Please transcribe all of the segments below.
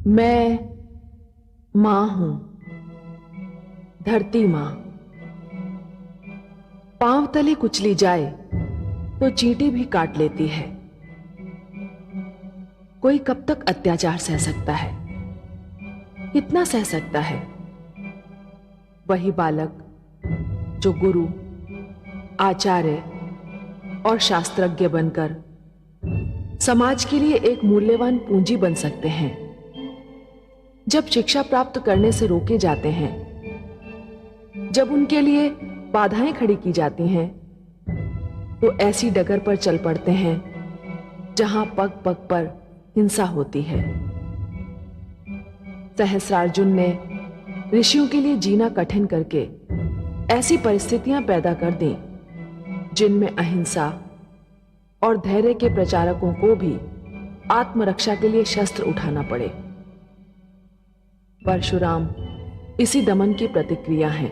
मैं मां हूं, धरती मां। पांव तले कुचली जाए तो चींटी भी काट लेती है। कोई कब तक अत्याचार सह सकता है? कितना सह सकता है? वही बालक जो गुरु, आचार्य और शास्त्रज्ञ बनकर समाज के लिए एक मूल्यवान पूंजी बन सकते हैं। जब शिक्षा प्राप्त करने से रोके जाते हैं, जब उनके लिए बाधाएं खड़ी की जाती हैं, तो ऐसी डगर पर चल पड़ते हैं जहां पग पग पर हिंसा होती है। सहस्रार्जुन ने ऋषियों के लिए जीना कठिन करके ऐसी परिस्थितियां पैदा कर दी जिनमें अहिंसा और धैर्य के प्रचारकों को भी आत्मरक्षा के लिए शस्त्र उठाना पड़े। परशुराम इसी दमन की प्रतिक्रिया हैं,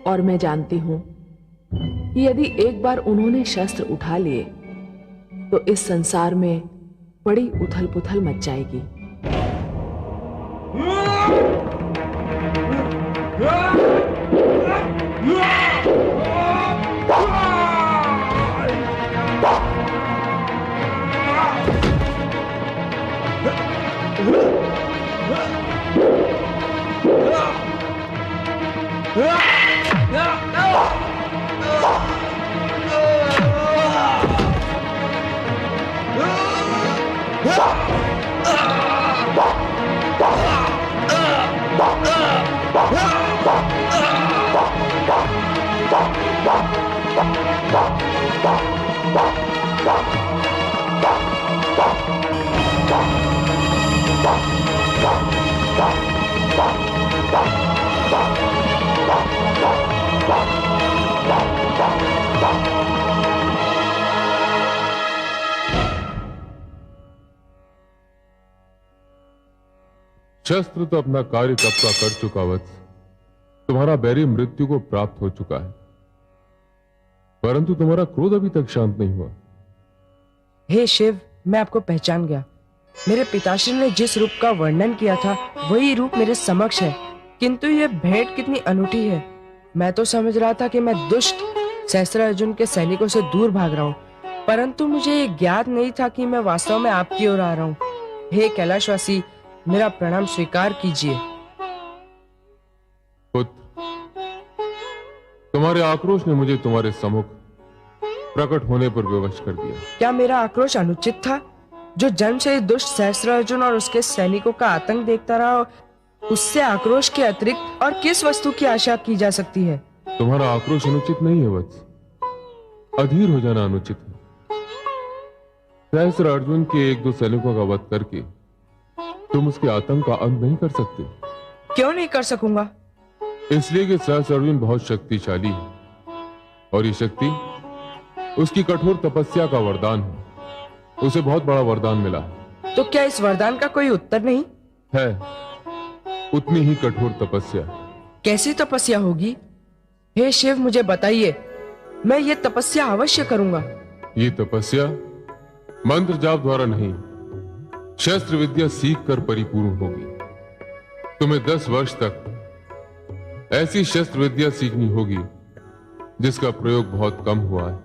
और मैं जानती हूं कि यदि एक बार उन्होंने शस्त्र उठा लिए तो इस संसार में बड़ी उथल पुथल मच जाएगी। शस्त्र तो अपना कार्य कब का कर चुका वत्स। तुम्हारा बैरी मृत्यु को प्राप्त हो चुका है, परंतु तुम्हारा क्रोध अभी तक शांत नहीं हुआ। हे शिव, मैं आपको पहचान गया। मेरे पिताश्री ने जिस रूप का वर्णन किया था वही रूप मेरे समक्ष है, किंतु यह भेंट कितनी अनूठी है। मैं तो समझ रहा था कि मैं दुष्ट सहस्त्रार्जुन के सैनिकों से दूर भाग रहा हूँ, परंतु मुझे ये ज्ञात नहीं था कि मैं वास्तव में आपकी ओर आ रहा हूँ। हे कैलाशवासी, मेरा प्रणाम स्वीकार कीजिए। पुत्र, तुम्हारे आक्रोश ने मुझे तुम्हारे सम्मुख प्रकट होने पर विवश कर दिया। क्या मेरा आक्रोश अनुचित था? जो जन्म से दुष्ट सहस्त्रार्जुन और उसके सैनिकों का आतंक देखता रहा, उससे आक्रोश के अतिरिक्त और किस वस्तु की आशा की जा सकती है? तुम्हारा आक्रोश अनुचित नहीं है वत्स, अधीर हो जाना अनुचित है। सहस्त्रार्जुन के एक दो सैनिकों का वध करके तुम उसके आतंक का अंत नहीं कर सकते। क्यों नहीं कर सकूंगा? इसलिए कि सहस्त्रार्जुन बहुत शक्तिशाली है, और ये शक्ति उसकी कठोर तपस्या का वरदान है। उसे बहुत बड़ा वरदान मिला है। तो क्या इस वरदान का कोई उत्तर नहीं है? उतनी ही कठोर तपस्या। कैसी तपस्या होगी? हे शिव, मुझे बताइए, मैं ये तपस्या अवश्य करूंगा। ये तपस्या मंत्र जाप द्वारा नहीं, शस्त्र विद्या सीख कर परिपूर्ण होगी। तुम्हें 10 वर्ष तक ऐसी शस्त्र विद्या सीखनी होगी जिसका प्रयोग बहुत कम हुआ है।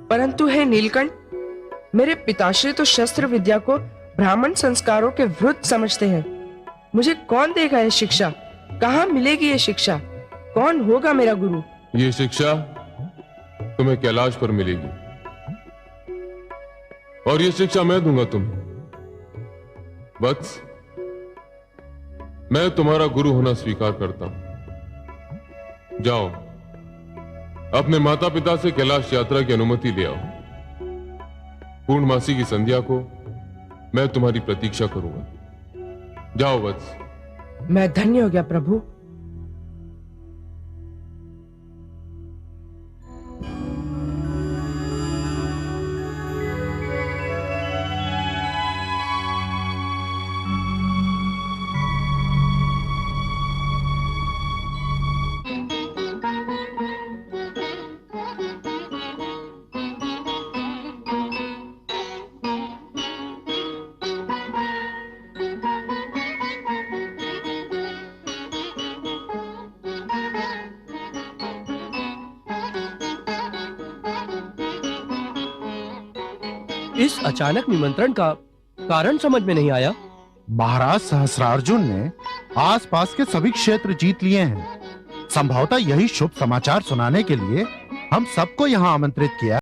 परंतु हे नीलकंठ, मेरे पिताश्री तो शस्त्र विद्या को ब्राह्मण संस्कारों के विरुद्ध समझते हैं। मुझे कौन देगा ये शिक्षा? कहाँ मिलेगी ये शिक्षा? कौन होगा मेरा गुरु? ये शिक्षा तुम्हें कैलाश पर मिलेगी, और ये शिक्षा मैं दूंगा तुम्हें। वत्स, मैं तुम्हारा गुरु होना स्वीकार करता हूं। जाओ, अपने माता पिता से कैलाश यात्रा की अनुमति ले आओ। पूर्णमासी की संध्या को मैं तुम्हारी प्रतीक्षा करूंगा। जाओ वत्स। मैं धन्य हो गया प्रभु। इस अचानक निमंत्रण का कारण समझ में नहीं आया। महाराज सहस्रार्जुन ने आसपास के सभी क्षेत्र जीत लिए हैं। संभवतः यही शुभ समाचार सुनाने के लिए हम सबको यहाँ आमंत्रित किया।